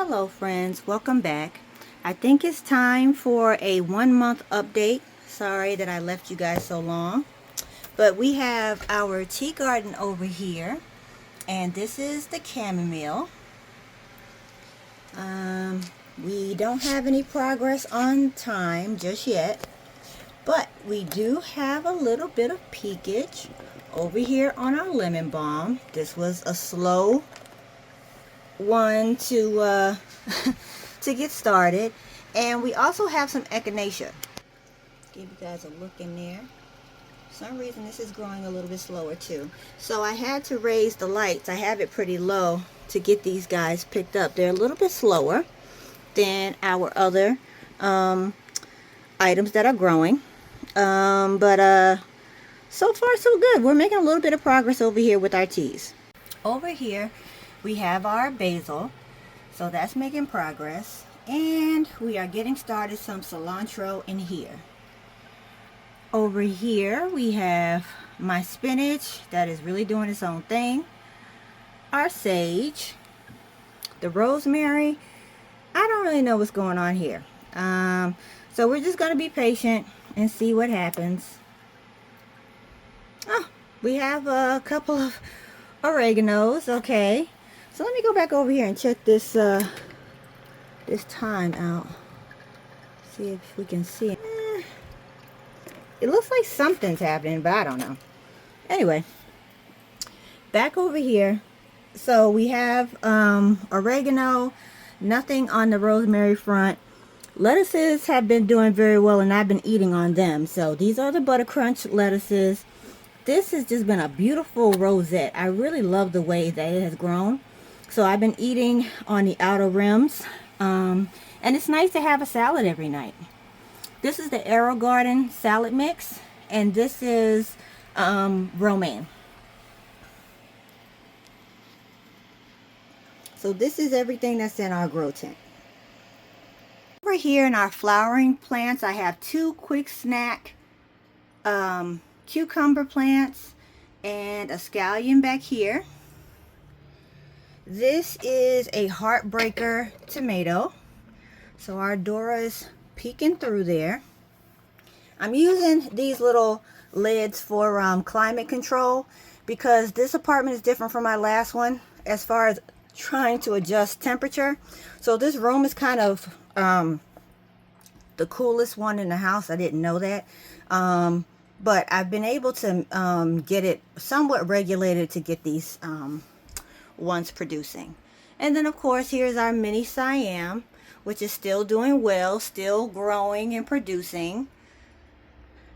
Hello friends, welcome back. I think it's time for a 1 month update. Sorry that I left you guys so long. But we have our tea garden over here. And this is the chamomile. We don't have any progress on time just yet. But we do have a little bit of peakage over here on our lemon balm. This was a slow one to to get started. And we also have some echinacea. Give you guys a look in there. For some reason this is growing a little bit slower too. So I had to raise the lights. I have it pretty low to get these guys picked up. They're a little bit slower than our other items that are growing. But so far so good. We're making a little bit of progress over here with our teas. Over here we have our basil, so that's making progress, and we are getting started some cilantro in here. Over here we have my spinach that is really doing its own thing, our sage, the rosemary. I don't really know what's going on here, so we're just going to be patient and see what happens. Oh, we have a couple of oreganos. Okay, so let me go back over here and check this this thyme out. See if we can see it. It looks like something's happening, but I don't know. Anyway, back over here. So we have oregano, nothing on the rosemary front. Lettuces have been doing very well, and I've been eating on them. So these are the Buttercrunch lettuces. This has just been a beautiful rosette. I really love the way that it has grown. So I've been eating on the outer rims. And it's nice to have a salad every night. This is the Aerogarden salad mix. And this is Romaine. So this is everything that's in our grow tent. Over here in our flowering plants, I have two quick snack cucumber plants and a scallion back here. This is a Heartbreaker tomato. So our Dora is peeking through there. I'm using these little lids for climate control because this apartment is different from my last one as far as trying to adjust temperature. So this room is kind of the coolest one in the house. I didn't know that. But I've been able to get it somewhat regulated to get these ones producing. And then of course here's our mini Siam, which is still doing well, still growing and producing.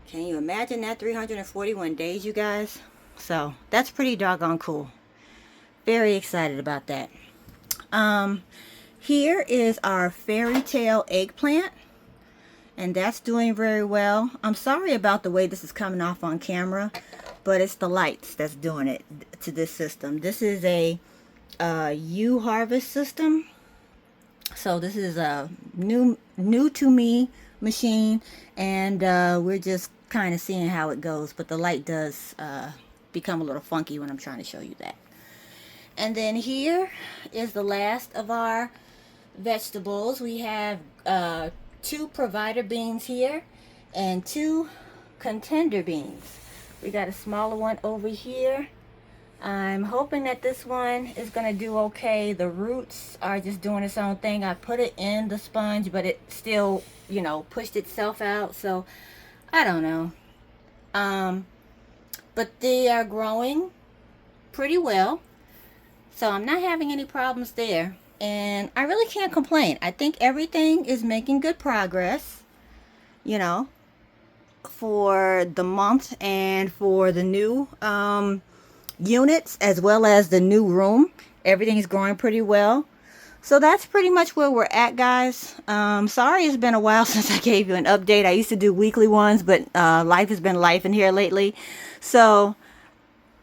Can you imagine that? 341 days, you guys. So that's pretty doggone cool. Very excited about that. Here is our Fairytale eggplant, and that's doing very well. I'm sorry about the way this is coming off on camera, but it's the lights that's doing it to this system. This is a U-harvest system. So this is a new to me machine, and we're just kind of seeing how it goes. But the light does become a little funky when I'm trying to show you that. And then here is the last of our vegetables. We have two provider beans here and two contender beans. We got a smaller one over here. I'm hoping that this one is going to do okay. The roots are just doing its own thing. I put it in the sponge, but it still, you know, pushed itself out. So I don't know. But they are growing pretty well. So I'm not having any problems there. And I really can't complain. I think everything is making good progress, you know, for the month and for the new units as well as the new room. Everything is growing pretty well. So that's pretty much where we're at, guys. Sorry it's been a while since I gave you an update. I used to do weekly ones, but life has been life in here lately. So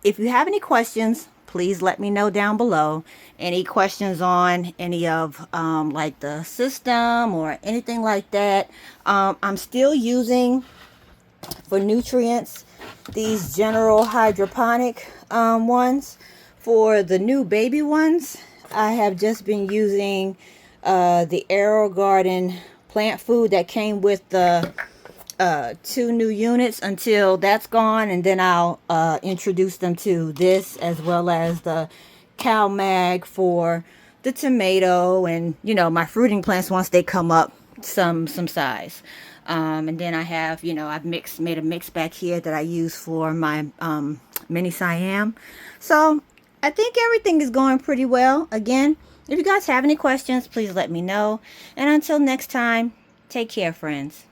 if you have any questions, please let me know down below. Any questions on any of like the system or anything like that. I'm still using for nutrients these general hydroponic ones. For the new baby ones, I have just been using the Aerogarden plant food that came with the 2 new units until that's gone, and then I'll introduce them to this, as well as the cow mag for the tomato and, you know, my fruiting plants once they come up some size. And then I have, you know, I've made a mix back here that I use for my mini Siam. So I think everything is going pretty well. Again, if you guys have any questions, please let me know. And until next time, take care, friends.